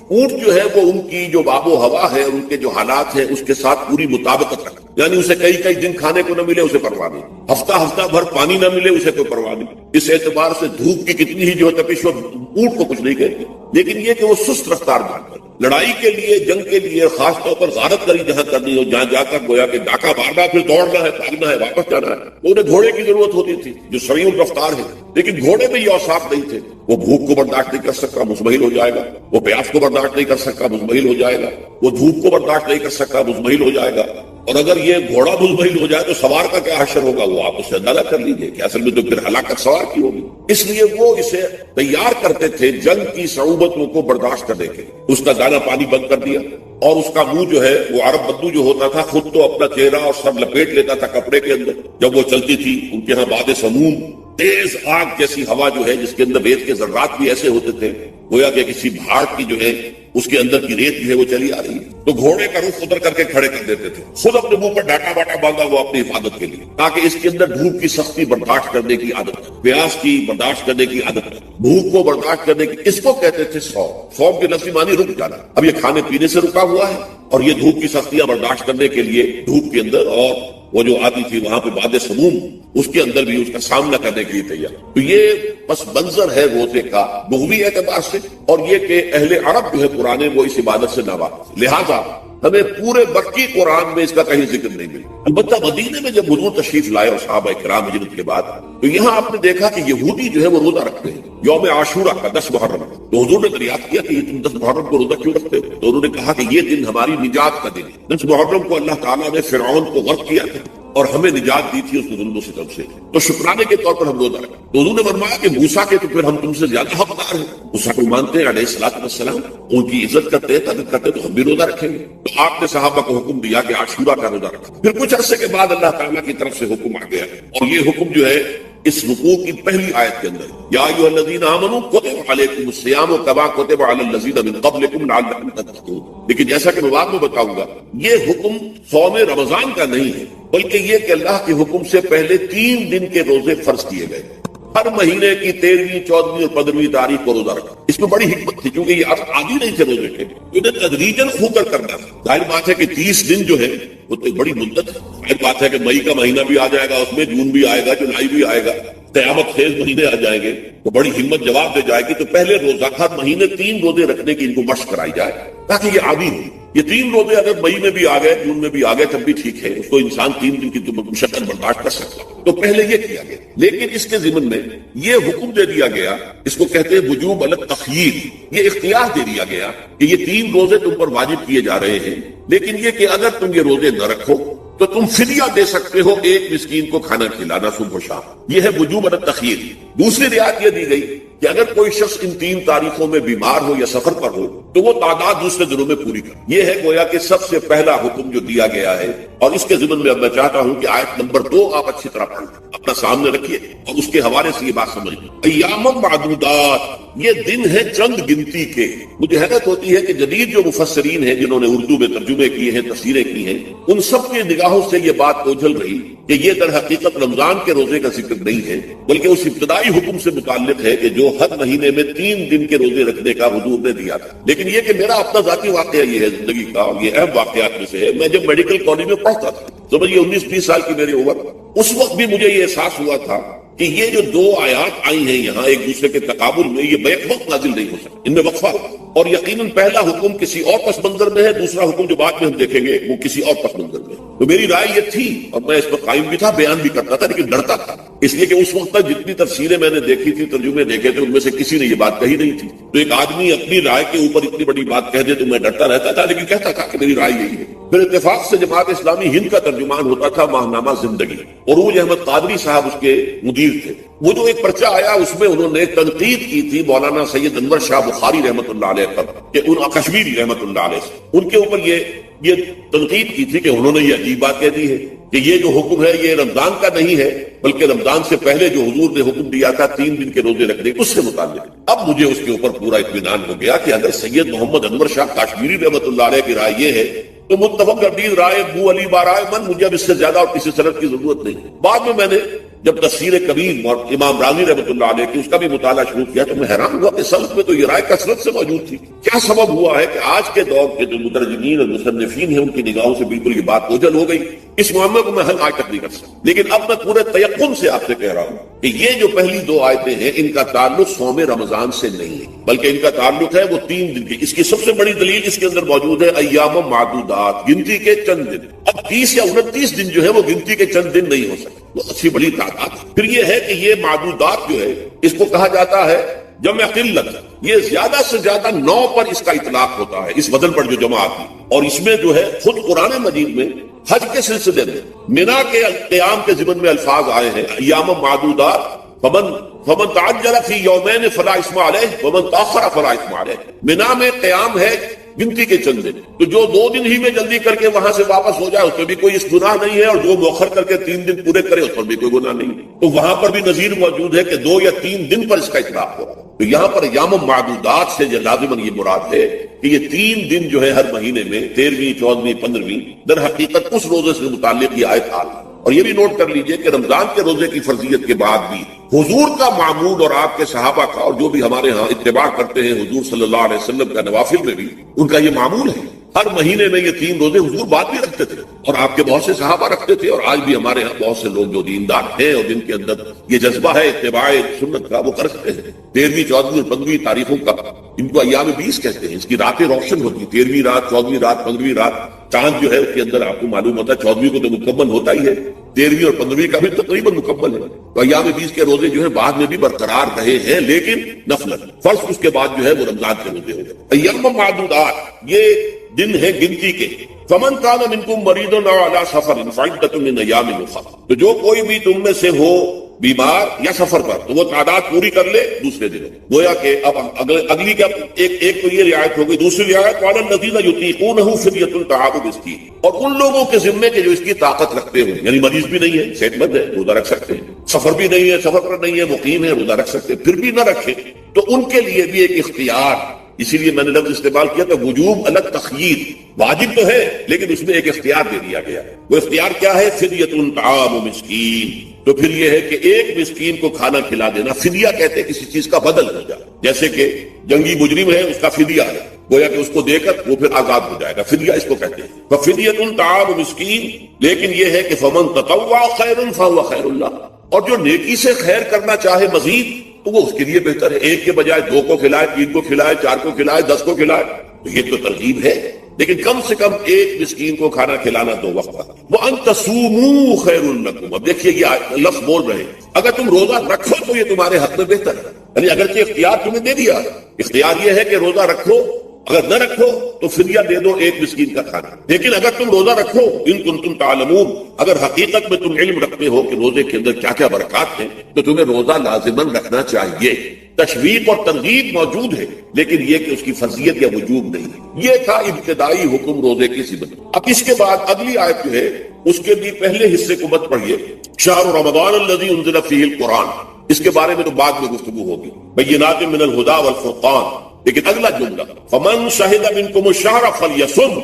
اونٹ جو ہے وہ ان کی جو آب و ہوا ہے، ان کے جو حالات ہیں اس کے ساتھ پوری مطابقت رکھتا، یعنی اسے کئی دن کھانے کو نہ ملے اسے پرواہ نہیں، ہفتہ بھر پانی نہ ملے اسے کوئی پرواہ نہیں۔ اس اعتبار سے دھوپ کی کتنی ہی جو تپش ہو اونٹ کو کچھ نہیں کہتے، لیکن یہ کہ وہ سست رفتار جانور، لڑائی کے لیے، جنگ کے لیے، خاص طور پر غارت گری جہاں کرنی ہو، جہاں جا کر گویا کہ ڈاکہ مارنا، پھر دوڑنا ہے، بھاگنا ہے، واپس جانا ہے، تو انہیں گھوڑے کی ضرورت ہوتی تھی جو سریع الرفتار ہے، لیکن گھوڑے میں یہ اوصاف نہیں تھے۔ وہ بھوک کو برداشت نہیں کر سکتا، مزمحل ہو جائے گا، وہ پیاس کو برداشت نہیں کر سکتا، مزمحل ہو جائے گا، وہ دھوپ کو برداشت نہیں کر سکتا، مزمحل ہو جائے گا، اور اگر یہ گھوڑا مزمحل ہو جائے تو سوار کا کیا حشر ہوگا، وہ آپ اس سے اندازہ کر لیجئے کہ اصل میں تو پھر ہلاکت سوار کی ہوگی۔ اس لیے وہ اسے تیار کرتے تھے جنگ کی صعوبتوں کو برداشت کرنے کے، اس کا دانا پانی بند کر دیا، اور اس کا منہ جو ہے وہ عرب بدو جو ہوتا تھا خود تو اپنا چہرہ اور سر لپیٹ لیتا تھا کپڑے کے اندر جب وہ چلتی تھی۔ ان کے ہاں باد سموم، تیز آگ جیسی ہوا جو ہے، جس کے اندر ریت کے ذرات بھی ایسے ہوتے تھے گویا کہ کسی پہاڑ کی جو ہے اس کے اندر کی ریت جو ہے وہ چلی آ رہی ہے، تو گھوڑے کا رخ ادھر کر کے کھڑے کر دیتے تھے، خود اپنے منہ پر ڈاٹا باٹا باندھا ہوا اپنی حفاظت کے لیے، تاکہ اس کے اندر دھوپ کی سختی برداشت کرنے کی عادت، پیاس کی برداشت کرنے کی عادت، بھوک کو برداشت کرنے کی، اس کو کہتے تھے صوم۔ صوم کے لفظی معنی رک جانا۔ اب یہ کھانے پینے سے رکا ہوا ہے اور یہ دھوپ کی سختیاں برداشت کرنے کے لیے دھوپ کے اندر، اور وہ جو آتی تھی وہاں پہ باد سموم، اس کے اندر بھی اس کا سامنا کرنے کے لیے تیار۔ تو یہ پس منظر ہے روزے کا لغوی اعتبار سے، اور یہ کہ اہل عرب جو ہے پرانے وہ اس عبادت سے ناواقف، لہذا ہمیں پورے مکی قرآن میں اس کا کہیں ذکر نہیں ملا۔ البتہ مدینے میں جب حضور تشریف لائے اور صحابہ کرام ہجرت کے بعد، تو یہاں آپ نے دیکھا کہ یہودی جو ہے وہ روزہ رکھتے ہیں یوم عاشورہ کا 10 محرم۔ تو حضور نے دریافت کیا کہ یہ تم 10 محرم کو روزہ کیوں رکھتے ہو؟ تو انہوں نے کہا کہ یہ دن ہماری نجات کا دن ہے۔ 10 محرم کو اللہ تعالیٰ نے فرعون کو غرق کیا تھا اور ہمیں نجات دی تھی اس کے ظلم و ستم سے، تو شکرانے کے طور پر ہم روزہ رکھیں۔ تو حضور نے فرمایا کہ موسیٰ کے تو پھر ہم تم سے زیادہ حقدار ہیں، موسیٰ کو مانتے ہیں علیہ السلام، ان کی عزت کرتے ہیں، قدر کرتے ہیں، تو ہم بھی روزہ رکھیں گے۔ تو آپ نے صحابہ کو حکم دیا کہ عاشورہ کا روزہ رکھا۔ پھر کچھ عرصے کے بعد اللہ تعالیٰ کی طرف سے حکم آ گیا، اور یہ حکم جو ہے اس رکوع کی پہلی آیت کے اندر، یا ایھا الذین آمنوا کتب علیکم الصیام کما کتب علی الذین من قبلکم لعلکم تتقون۔ لیکن جیسا کہ میں بعد میں بتاؤں گا، یہ حکم صوم رمضان کا نہیں ہے، بلکہ یہ کہ اللہ کے حکم سے پہلے 3 دن کے روزے فرض کیے گئے، ہر مہینے کی 13ویں، 14ویں اور 15ویں تاریخ کو روزہ رکھا۔ اس میں بڑی حکمت تھی، کیونکہ یہ عادی نہیں تھے روزے کے، انہیں تدریجاً کھو کر کرنا تھا۔ ظاہر بات ہے کہ 30 دن جو ہے وہ تو بڑی مدت ہے، ظاہر بات ہے کہ مئی کا مہینہ بھی آ جائے گا، اس میں جون بھی آئے گا، جولائی بھی آئے گا، قیامت خیز مہینے آ جائیں گے، تو بڑی ہمت جواب دے جائے گی۔ تو پہلے روزہ ہر مہینے 3 روزے رکھنے کی ان کو مشق کرائی جائے تاکہ یہ عادی ہو۔ یہ 3 روزے اگر مئی میں بھی آ گئے، جون میں بھی آ گئے، تب بھی ٹھیک ہے، اس کو انسان 3 دن کی مشقت برداشت کر سکتا، تو پہلے یہ کیا گیا۔ لیکن اس کے ضمن میں یہ حکم دے دیا گیا، اس کو کہتے ہیں وجوب التخییر، یہ اختیار دے دیا گیا کہ یہ 3 روزے تم پر واجب کیے جا رہے ہیں، لیکن یہ کہ اگر تم یہ روزے نہ رکھو تو تم فدیہ دے سکتے ہو، 1 مسکین کو کھانا کھلانا صبح و شام۔ یہ ہے وجوب التخییر۔ دوسری رعایت یہ دی گئی کہ اگر کوئی شخص ان 3 تاریخوں میں بیمار ہو یا سفر پر ہو تو وہ تعداد دوسرے دنوں میں پوری کر۔ یہ ہے گویا کہ سب سے پہلا حکم جو دیا گیا ہے، اور اس کے ضمن میں اب میں چاہتا ہوں کہ آیت نمبر 2 آپ اچھی طرح پڑھ لیں، اپنا سامنے رکھیے اور اس کے حوالے سے یہ بات سمجھ لیں۔ ایام معدودات، یہ دن ہے چند گنتی کے۔ مجھے حیرت ہوتی ہے کہ جدید جو مفسرین ہیں جنہوں نے اردو میں ترجمے کیے ہیں، تفسیریں کی ہیں، ان سب کی نگاہوں سے یہ بات اوجھل رہی کہ یہ در حقیقت رمضان کے روزے کا ذکر نہیں ہے، بلکہ اس ابتدائی حکم سے متعلق ہے کہ جو ہر مہینے میں 3 دن کے روزے رکھنے کا حضور نے دیا تھا۔ لیکن یہ کہ میرا اپنا ذاتی واقعہ یہ ہے زندگی کا، اور یہ اہم واقعات میں سے ہے۔ میں جب میڈیکل کالج میں پڑھتا تھا، سمجھیے 19-20 سال کی میری عمر، اس وقت بھی مجھے یہ احساس ہوا تھا کہ یہ جو 2 آیات آئی ہیں یہاں ایک دوسرے کے تقابل میں، یہ بیک وقت نازل نہیں ہو سکتا، ان میں وقفہ ہو، اور یقیناً پہلا حکم کسی اور پس منظر میں ہے، دوسرا حکم جو بعد میں ہم دیکھیں گے وہ کسی اور پس منظر میں۔ تو میری رائے یہ تھی، اور میں اس پر قائم بھی تھا، بیان بھی کرتا تھا، لیکن ڈرتا تھا، اس لیے کہ اس وقت تک جتنی تفسیریں میں نے دیکھی تھی، ترجمے دیکھے تھے، ان میں سے کسی نے یہ بات کہی نہیں تھی۔ تو ایک آدمی اپنی رائے کے اوپر اتنی بڑی بات کہہ دے تو میں ڈرتا رہتا تھا، لیکن کہتا تھا کہ میری رائے یہی ہے۔ پھر اتفاق سے جماعت اسلامی ہند کا ترجمان ہوتا تھا ماہنامہ زندگی، عروج احمد قادری صاحب اس کے مدیر تھے۔ وہ جو ایک پرچہ آیا اس میں انہوں نے تنقید کی تھی مولانا سید انور شاہ بخاری رحمۃ اللہ علیہ پر، کہ ان کشمیری رحمۃ اللہ علیہ سے ان کے اوپر یہ تنقید کی تھی کہ انہوں نے یہ عجیب بات کہہ دی ہے کہ یہ جو حکم ہے یہ رمضان کا نہیں ہے، بلکہ رمضان سے پہلے جو حضور نے حکم دیا تھا 3 دن کے روزے رکھنے اس سے متعلق۔ اب مجھے اس کے اوپر پورا اطمینان ہو گیا کہ اگر سید محمد انور شاہ کاشمیری رحمۃ اللہ علیہ کی رائے یہ ہے تو متفق گردید رائے ابو علی بارائے من، مجھے اب اس سے زیادہ اور کسی سند کی ضرورت نہیں۔ بعد میں نے جب تفسیر کبیر اور امام راضی رحمۃ اللہ علیہ کی اس کا بھی مطالعہ شروع کیا تو میں حیران ہوا کہ سلف میں تو یہ رائے کثرت سے موجود تھی۔ کیا سبب ہوا ہے کہ آج کے دور کے جو مترجمین اور مصنفین ہیں ان کی نگاہوں سے بالکل یہ بات اوجھل ہو گئی؟ اس معاملے کو میں حل آج تک نہیں کر سکتا، لیکن اب میں پورے تیقن سے آپ سے کہہ رہا ہوں کہ یہ جو پہلی دو آیتیں ہیں ان کا تعلق صوم رمضان سے نہیں ہے، بلکہ ان کا تعلق ہے وہ 3 دن کی۔ اس کی سب سے بڑی دلیل اس کے اندر موجود ہے ایام معدودات، گنتی کے چند دن۔ اب 30 یا 29 دن جو ہے وہ گنتی کے چند دن نہیں ہو سکتے، وہ اچھی بڑی تعداد ہے۔ پھر یہ ہے کہ یہ معدودات جو ہے اس کو کہا جاتا ہے جمع قلت، یہ زیادہ سے زیادہ 9 پر اس کا اطلاق ہوتا ہے، اس وزن پر جو جمع آتی، اور اس میں جو ہے خود قرآن مجید میں حج کے سلسلے میں منا کے قیام کے ضمن میں الفاظ آئے ہیں ایام معدودات، فمن تعجل فی یومین فلا اثم علیہ ومن تاخر فلا اثم علیہ۔ منا میں قیام ہے گنتی کے چند دن، تو جو 2 دن ہی میں جلدی کر کے وہاں سے واپس ہو جائے اس میں بھی کوئی اس گناہ نہیں ہے، اور جو مؤخر کر کے 3 دن پورے کرے اس پر بھی کوئی گناہ نہیں ہے۔ تو وہاں پر بھی نظیر موجود ہے کہ 2 یا 3 دن پر اس کا اطلاق ہو۔ تو یہاں پر ایام معدودات سے جو لازماً یہ مراد ہے کہ یہ 3 دن جو ہے ہر مہینے میں 13ویں 14ویں 15ویں در حقیقت اس روزے سے متعلق یہ آیت آ رہی ہے۔ اور یہ بھی نوٹ کر لیجئے کہ رمضان کے روزے کی فرضیت کے بعد بھی حضور کا معمول اور آپ کے صحابہ کا اور جو بھی ہمارے ہاں اتباع کرتے ہیں حضور صلی اللہ علیہ وسلم کا نوافل میں بھی ان کا یہ معمول ہے۔ ہر مہینے میں یہ 3 روزے حضور بعد بھی رکھتے تھے اور آپ کے بہت سے صحابہ رکھتے تھے، اور آج بھی ہمارے ہاں بہت سے لوگ جو دیندار ہیں اور جن کے اندر یہ جذبہ ہے اتباع سنت کا وہ کر سکتے ہیں۔ 13ویں 14ویں اور 15ویں تاریخوں کا ان کو ایام 20 کہتے ہیں، اس کی راتیں روشن ہوتی، 13ویں رات 14ویں رات 15ویں رات، چاند جو ہے اس کے اندر آپ کو معلوم ہوتا ہے 14ویں کو تو مکمل ہوتا ہی ہے، 13ویں اور 15ویں کا بھی تقریباً مکمل ہے۔ تو ایام 20 کے روزے جو ہے بعد میں بھی برقرار رہے ہیں، لیکن نفل فرض اس کے بعد جو ہے وہ رمضان کے روزے ہو گئے۔ ایام معدودات یہ دن ہے گنتی کے۔ فمن کان منکم مریض او علی سفر فعدۃ من ایام اخر، تو جو کوئی بھی تم میں سے ہو بیمار یا سفر پر تو وہ تعداد پوری کر لے دوسرے دنوں۔ گویا کہ اب اگلی کا ایک تو یہ رعایت ہو گئی، دوسری رعایت وعلی الذین یطیقونہ فدیۃ طعام مسکین، اور ان لوگوں کے ذمے کے جو اس کی طاقت رکھتے ہوں، یعنی مریض بھی نہیں ہے صحت مند ہے روزہ رکھ سکتے ہیں، سفر بھی نہیں ہے سفر پر نہیں ہے مقیم ہے روزہ رکھ سکتے ہیں، پھر بھی نہ رکھے تو ان کے لیے بھی ایک اختیار، اسی لیے میں نے لفظ استعمال کیا کہ وجوب الگ تخییر، واجب تو ہے لیکن اس میں ایک اختیار دے دیا گیا۔ وہ اختیار کیا ہے؟ فدیۃ طعام مسکین، تو پھر یہ ہے کہ ایک مسکین کو کھانا کھلا دینا۔ فدیہ کہتے ہیں کسی چیز کا بدل ہو جائے، جیسے کہ جنگی مجرم ہے اس کا فدیہ ہے، گویا کہ اس کو دے کر وہ پھر آزاد ہو جائے گا، فدیہ اس کو کہتے ہیں۔ ففدیۃ طعام مسکین، لیکن یہ ہے کہ فمن تطوع خیر فہو خیر اللہ، اور جو نیکی سے خیر کرنا چاہے مزید تو وہ اس کے لیے بہتر ہے، ایک کے بجائے 2 کو کھلائے، 3 کو کھلائے، 4 کو کھلائے، 10 کو کھلائے، تو یہ تو ترغیب ہے، لیکن کم سے کم ایک مسکین کو کھانا کھلانا 2 وقت کا۔ وَأَن تَصُومُوا خَيْرٌ لَكُمْ، اب دیکھیے یہ لفظ بول رہے ہیں اگر تم روزہ رکھو تو یہ تمہارے حق میں بہتر ہے، یعنی اگرچہ اختیار تمہیں دے دیا، اختیار یہ ہے کہ روزہ رکھو، اگر نہ رکھو تو فدیہ دے دو ایک مسکین کا کھانا، لیکن اگر تم روزہ رکھو ان کنتم تعلمون، اگر حقیقت میں تم علم رکھتے ہو کہ روزے کے اندر کیا کیا برکات ہیں تو تمہیں روزہ لازماً رکھنا چاہیے۔ تشویق اور ترغیب موجود ہے لیکن یہ کہ اس کی فرضیت یا وجوب نہیں ہے۔ یہ تھا ابتدائی حکم روزے کی صفت۔ اب اس کے بعد اگلی آیت جو ہے اس کے بھی پہلے حصے کو مت پڑھیے، شہر رمضان الذی انزل فیہ القرآن، اس کے بارے میں تو بعد میں گفتگو ہوگی، بینات من الہدی والفرقان، لیکن اگلا جملہ فمن شہد منکم الشہر فلیصم،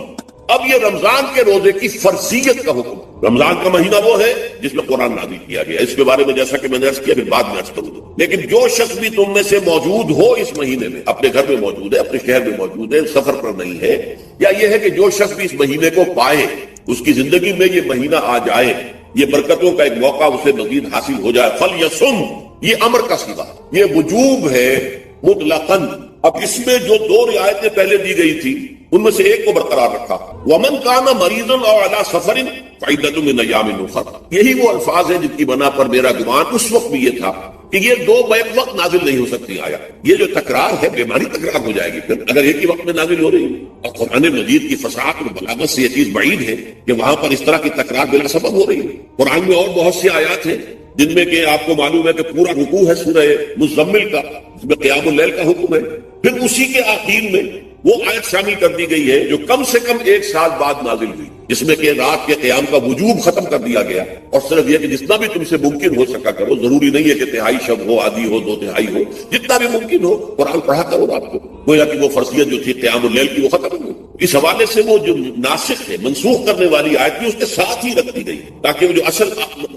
اب یہ رمضان کے روزے کی فرضیت کا حکم۔ رمضان کا مہینہ وہ ہے جس میں قرآن نازل کیا گیا، اس کے بارے میں جیسا کہ میں نے عرض کیا پھر بعد میں عرض کروں گا، لیکن جو شخص بھی تم میں سے موجود ہو اس مہینے میں، اپنے گھر میں موجود ہے، اپنے شہر میں موجود ہے، سفر پر نہیں ہے، یا یہ ہے کہ جو شخص بھی اس مہینے کو پائے، اس کی زندگی میں یہ مہینہ آ جائے، یہ برکتوں کا ایک موقع اسے مزید حاصل ہو جائے، فلیصم، یہ امر کا صیغہ، یہ وجوب ہے مطلقاً۔ اب اس میں جو 2 رعایتیں پہلے دی گئی تھی ان میں سے ایک کو برقرار رکھا، ومن کان مریضا او علی سفر فعدۃ من ایام اخر، یہی وہ الفاظ ہیں جن کی بنا پر میرا گمان اس وقت بھی یہ تھا کہ یہ 2 بیک وقت نازل نہیں ہو سکتی آیا، یہ جو تکرار ہے بیماری تکرار ہو جائے گی پھر اگر ایک ہی وقت میں نازل ہو رہی ہے، اور قرآن مجید کی فصاحت اور بلاغت سے یہ چیز بعید ہے کہ وہاں پر اس طرح کی تکرار بلا سبب ہو رہی ہے۔ قرآن میں اور بہت سی آیات ہیں جن میں کہ آپ کو معلوم ہے کہ پورا رکوع ہے سورہ مزمل کا، اس میں قیام اللیل کا حکم ہے، پھر اسی کے آخر میں وہ آیت شامل کر دی گئی ہے جو کم سے کم 1 سال بعد نازل ہوئی، جس میں کہ رات کے قیام کا وجوب ختم کر دیا گیا، اور صرف یہ کہ جتنا بھی تم سے ممکن ہو سکا کرو، ضروری نہیں ہے کہ 1/3 شب ہو، آدھی ہو، 2/3 ہو، جتنا بھی ممکن ہو قرآن پڑھا کرو رات کو، گویا کہ وہ فرضیت جو تھی قیام اللیل کی وہ ختم ہو گئی۔ اس حوالے سے وہ جو ناسخ ہے، منسوخ کرنے والی آیت بھی اس کے ساتھ ہی رکھ دی گئی تاکہ وہ جو اصل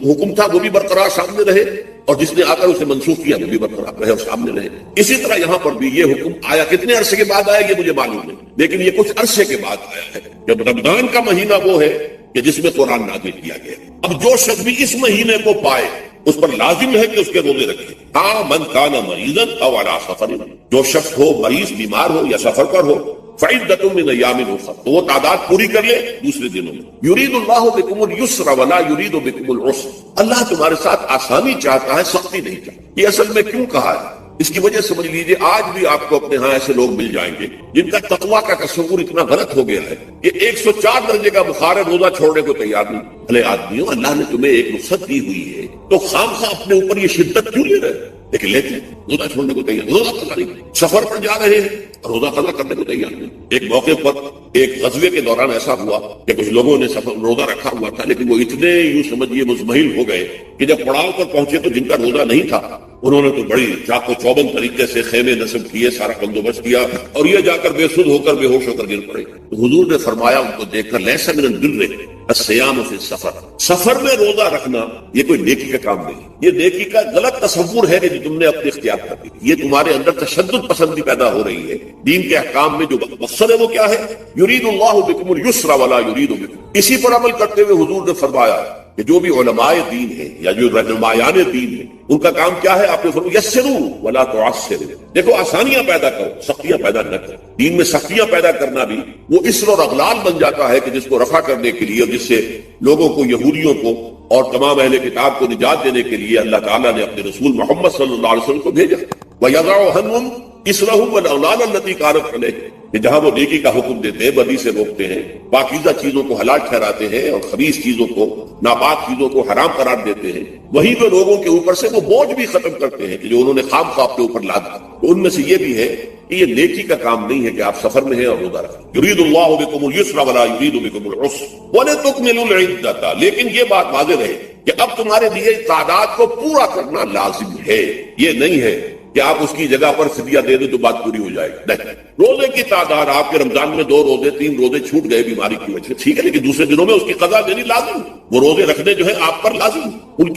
حکم تھا وہ بھی برقرار سامنے رہے اور جس نے آ کر اسے منسوخ کیا وہ بھی برقرار رہے اور سامنے رہے۔ اسی طرح یہاں پر بھی یہ حکم آیا، کتنے عرصے کے بعد آیا یہ مجھے معلوم نہیں، لیکن یہ کچھ عرصے کے بعد آیا ہے۔ جب رمضان کا مہینہ وہ ہے کہ جس میں قرآن نازل کیا گیا، اب جو شخص بھی اس مہینے کو پائے اس پر لازم ہے کہ اس کے روزے رکھے۔ ہاں من کان مریضا او علی سفر، جو شخص ہو مریض، بیمار ہو یا سفر پر ہو، فعدۃ من ایام اخر، تو وہ تعداد پوری کر لے دوسرے دنوں میں۔ یرید اللہ بکم اليسر ولا یرید بکم العسر، اللہ تمہارے ساتھ آسانی چاہتا ہے، سختی نہیں چاہتا۔ یہ اصل میں کیوں کہا ہے؟ اس کی وجہ سمجھ لیجئے، آج بھی آپ کو اپنے ہاں ایسے لوگ مل جائیں گے جن کا تقویٰ کا تصور اتنا غلط ہو گیا ہے کہ 104 درجے کا بخار ہے، روزہ چھوڑنے کو تیار نہیں۔ بھلے آدمیوں، اللہ نے تمہیں ایک رخصت دی ہوئی ہے تو خام خواہ اپنے اوپر یہ شدت کیوں لے رہے؟ لیکن لیتے ہیں، روزہ چھوڑنے کو تیار، روزہ قضا نہیں، سفر پر جا رہے ہیں روزہ قضا کرنے کو تیار نہیں۔ ایک موقع پر ایک غزوے کے دوران ایسا ہوا کہ کچھ لوگوں نے روزہ رکھا ہوا تھا، لیکن وہ اتنے یوں سمجھیے مزمحل ہو گئے کہ جب پڑاؤ پر پہنچے تو جن کا روزہ نہیں تھا انہوں نے تو بڑی چاق و چوبند طریقے سے خیمے نصب کیے، سارا بندوبست کیا، اور یہ جا کر بے سود ہو کر بے ہوش ہو کر گر پڑے۔ تو حضور نے فرمایا ان کو دیکھ کر، لیس من البر الصیام فی السفر، سفر میں روزہ رکھنا یہ کوئی نیکی کا کام نہیں، یہ نیکی کا غلط تصور ہے کہ تم نے اپنے اختیار کر دی، یہ تمہارے اندر تشدد پسندی پیدا ہو رہی ہے۔ دین کے احکام میں جو مقصد ہے وہ کیا ہے؟ یرید اللہ بکم اليسر ولا یرید بکم، اسی پر عمل کرتے ہوئے حضور نے فرمایا کہ جو بھی علماء دین ہیں یا جو رہنمایان دین ہیں ان کا کام کیا ہے؟ آپ نے فرمایا یسروا ولا تعسروا، دیکھو آسانیاں پیدا کرو، سختیاں پیدا نہ کرو۔ دین میں سختیاں پیدا کرنا بھی وہ اسر اور اغلال بن جاتا ہے کہ جس کو رفع کرنے کے لیے اور جس سے لوگوں کو، یہودیوں کو اور تمام اہل کتاب کو نجات دینے کے لیے اللہ تعالیٰ نے اپنے رسول محمد صلی اللہ علیہ وسلم کو بھیجا۔ وَيَضَعُ عَنْهُمْ إِصْرَهُمْ وَالْأَغْلَالَ الَّتِي كَانَتْ عَلَيْهِمْ، کہ جہاں وہ نیکی کا حکم دیتے ہیں، بدی سے روکتے ہیں، پاکیزہ چیزوں کو حلال ٹھہراتے ہیں اور خبیث چیزوں کو، ناپاک چیزوں کو حرام قرار دیتے ہیں، وہیں پہ لوگوں کے اوپر سے وہ بوجھ بھی ختم کرتے ہیں کہ جو انہوں نے خام خواہ اپنے اوپر لادا۔ تو ان میں سے یہ بھی ہے کہ یہ نیکی کا کام نہیں ہے کہ آپ سفر میں ہیں اور روزہ رکھیں۔ یرید اللہ بکم اليسر ولا یرید بکم العسر ولتکملوا العدۃ، لیکن یہ بات واضح رہے کہ اب تمہارے لیے تعداد کو پورا کرنا لازم ہے، یہ نہیں ہے کہ آپ اس کی جگہ پر فدیہ دے دیں تو بات پوری ہو جائے گی۔ نہیں، روزے کی تعداد آپ کے رمضان میں 2 روزے 3 روزے چھوٹ گئے بیماری کی وجہ سے، ٹھیک ہے، لیکن دوسرے دنوں میں اس کی قضا دینی لازم ہے، وہ روزے رکھنے جو ہے آپ پر لازم ہے، ان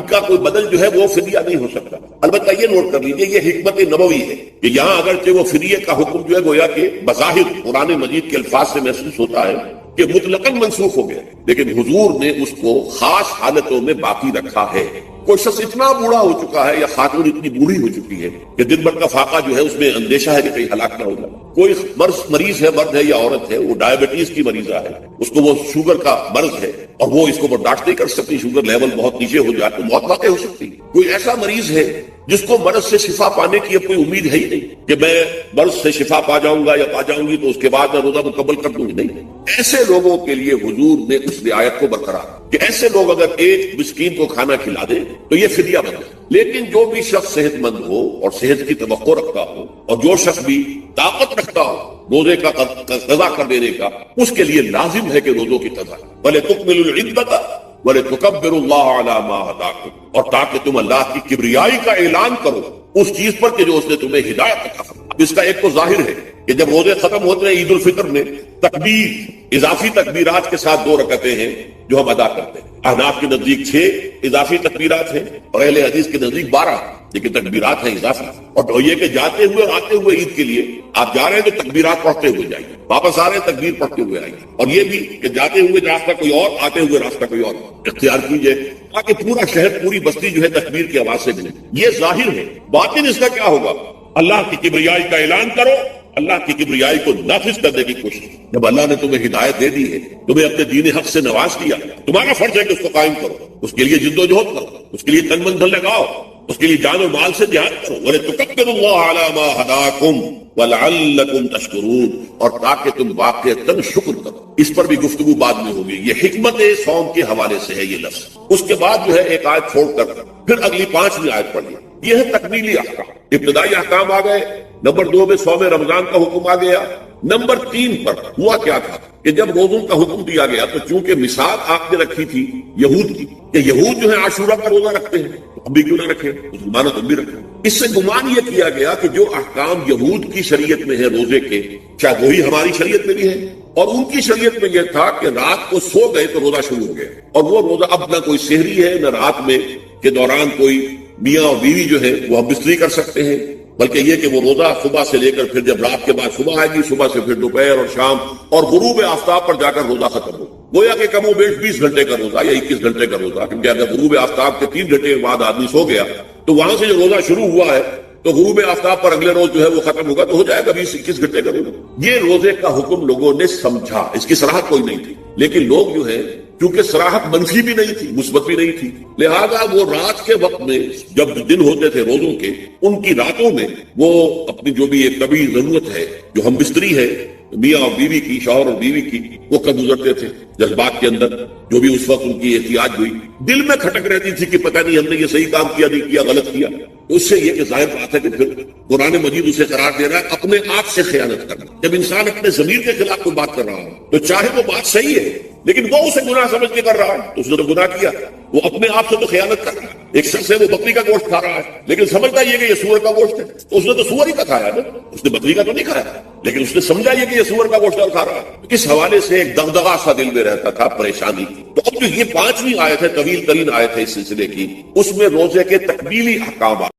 کا کوئی بدل جو ہے وہ فدیہ نہیں ہو سکتا۔ البتہ یہ نوٹ کر لیجئے، یہ حکمت نبوی ہے کہ یہاں اگرچہ وہ فدیے کا حکم جو ہے گویا کہ بظاہر قرآن مجید کے الفاظ سے محسوس ہوتا ہے کہ مطلقاً منسوخ ہو گیا، لیکن حضور نے اس کو خاص حالتوں میں باقی رکھا ہے۔ کوئی شخص اتنا بوڑھا ہو چکا ہے یا خاتون اتنی بوڑھی ہو چکی ہے کہ دن بھر کا فاقہ جو ہے اس میں اندیشہ ہے کہ کہیں ہلاک نہ ہو جائے، کوئی مریض ہے، مرد ہے یا عورت ہے، وہ ڈائبٹیز کی مریضہ ہے، اس کو وہ شوگر کا مرض ہے اور وہ اس کو برداشت نہیں کر سکتی، شوگر لیول بہت نیچے ہو جائے تو موت واقع ہو سکتی ہے۔ کوئی ایسا مریض ہے جس کو مرض سے شفا پانے کی اب کوئی امید ہے ہی نہیں کہ میں مرض سے شفا پا جاؤں گا یا پا جاؤں گی تو اس کے بعد میں روزہ مکمل کر دوں گی، نہیں، ایسے لوگوں کے لیے حضور نے اس رعایت کو برقرار کہ ایسے لوگ اگر ایک مسکین کو کھانا کھلا دیں تو یہ فدیہ بن جائے۔ لیکن جو بھی شخص صحت مند ہو اور صحت کی توقع رکھتا ہو اور جو شخص بھی طاقت رکھتا ہو روزے کا قضا کر دینے کا، اس کے لیے لازم ہے کہ روزوں کی قضا، وَلِتُكْمِلُوا الْعِدَّةَ وَلِتُكَبِّرُوا اللَّهَ عَلَى مَا هَدَاكُمْ، اور تاکہ تم اللہ کی کبریائی کا اعلان کرو اس چیز پر کہ جو اس نے تمہیں ہدایت عطا فرمائی۔ اب اس کا ایک تو ظاہر ہے کہ جب روزے ختم ہوتے ہیں عید الفطر میں تکبیر، اضافی تکبیرات کے ساتھ 2 رکعتیں ہیں جو ہم ادا کرتے ہیں۔ احناف کے نزدیک 6 اضافی تکبیرات ہیں اور اہل حدیث کے نزدیک 12، لیکن تکبیرات ہیں اضافی۔ اور یہ کہ جاتے ہوئے اور آتے ہوئے عید کے لیے آپ جا رہے ہیں تو تکبیرات پڑھتے ہوئے جائیے، واپس آ رہے ہیں تکبیر پڑھتے ہوئے آئیے، اور یہ بھی کہ جاتے ہوئے راستہ کوئی اور، آتے ہوئے راستہ کوئی اور اختیار کیجئے تاکہ پورا شہر، پوری بستی جو ہے تکبیر کی آواز سے گونجے۔ یہ ظاہر ہے، باطن اس کا کیا ہوگا؟ اللہ کی کبریائی کا اعلان کرو، اللہ کی کبریائی کو نافذ کرنے کی کوشش۔ جب اللہ نے تمہیں ہدایت دے دی ہے، تمہیں اپنے دین حق سے نواز کیا، تمہارا فرض ہے کہ اس کو قائم کرو، اس کے لیے جد و جہد کرو، اس کے لیے تن من دھن لگاؤ، اس کے لیے جان و مال سے جہاد کرو۔ وَلِتُكَبِّرُوا اللَّهَ عَلَى مَا هَدَاكُمْ وَلَعَلَّكُمْ تَشْكُرُونَ، اور تاکہ تم واقعتاً شکر کرو۔ اس پر بھی گفتگو بعد میں ہوگی، یہ حکمت صوم کے حوالے سے ہے یہ لفظ۔ اس کے بعد جو ہے ایک آیت چھوڑ کر پھر اگلی 5ویں آیت پڑھی، یہ ہے تکمیلی احکام۔ ابتدائی احکام آ گئے، نمبر 2 میں صوم رمضان کا حکم آ گیا، نمبر 3 پر ہوا کیا تھا کہ جب روزوں کا حکم دیا گیا تو چونکہ مثال آپ نے رکھی تھی یہود کی کہ یہود جو ہے عاشورہ کا روزہ رکھتے ہیں، تو ہم بھی کیوں نہ رکھیں، مسلمانوں تم بھی رکھیں۔ اس سے گمان یہ کیا گیا کہ جو احکام یہود کی شریعت میں ہے روزے کے، کیا وہی ہماری شریعت میں بھی ہے؟ اور ان کی شریعت میں یہ تھا کہ رات کو سو گئے تو روزہ شروع ہو گیا، اور وہ روزہ اب نہ کوئی سحری ہے نہ رات میں کے دوران کوئی میاں اور بیوی جو ہے وہ ہم بستری کر سکتے ہیں، بلکہ یہ کہ وہ روزہ صبح سے لے کر پھر جب رات کے بعد صبح آئے گی، صبح سے پھر دوپہر اور شام اور غروب آفتاب پر جا کر روزہ ختم ہو، گویا کہ کم و بیش 20 گھنٹے کا روزہ یا 21 گھنٹے کا روزہ، کیونکہ اگر غروب آفتاب کے 3 گھنٹے کے بعد آدمی سو گیا تو وہاں سے جو روزہ شروع ہوا ہے تو غروب آفتاب پر اگلے روز جو ہے وہ ختم ہوگا تو ہو جائے گا 20-21 گھنٹے کا روزہ۔ یہ روزے کا حکم لوگوں نے سمجھا، اس کی صراحت کوئی نہیں تھی، لیکن لوگ جو ہے کیونکہ صراحت منفی بھی نہیں تھی مثبت بھی نہیں تھی، لہذا وہ رات کے وقت میں جب دن ہوتے تھے روزوں کے، ان کی راتوں میں وہ اپنی جو بھی ایک طبی ضرورت ہے، جو ہم بستری ہے میاں اور بیوی کی، شوہر اور بیوی کی، وہ کر گزرتے تھے جذبات کے اندر، جو بھی اس وقت ان کی احتیاج ہوئی، دل میں کھٹک رہتی تھی کہ پتہ نہیں ہم نے یہ صحیح کام کیا نہیں کیا، غلط کیا۔ تو اس سے یہ کہ ظاہر بات ہے کہ پھر قرآن مجید اسے قرار دے رہا ہے اپنے آپ سے خیانت کرنا۔ جب انسان اپنے ضمیر کے خلاف کوئی بات کر رہا ہو تو چاہے وہ بات صحیح ہے لیکن وہ اسے گناہ سمجھ کے کر رہا ہے تو اس نے تو گناہ کیا، وہ اپنے آپ سے تو خیانت کر رہا ہے۔ ایک شخص ہے وہ بکری کا گوشت کھا رہا ہے لیکن سمجھتا یہ کہ یہ سور کا گوشت ہے، تو اس نے تو سور ہی کا کھایا نا، اس نے بکری کا تو نہیں کھایا، لیکن اس نے سمجھا یہ کہ یہ سور کا گوشت اور کھا رہا ہے۔ اس حوالے سے ایک دغدغہ سا دل میں رہتا تھا، پریشانی۔ تو اب جو یہ 5ویں آیت ہے، طویل ترین آیت ہے اس سلسلے کی، اس میں روزے کے تکمیلی احکامات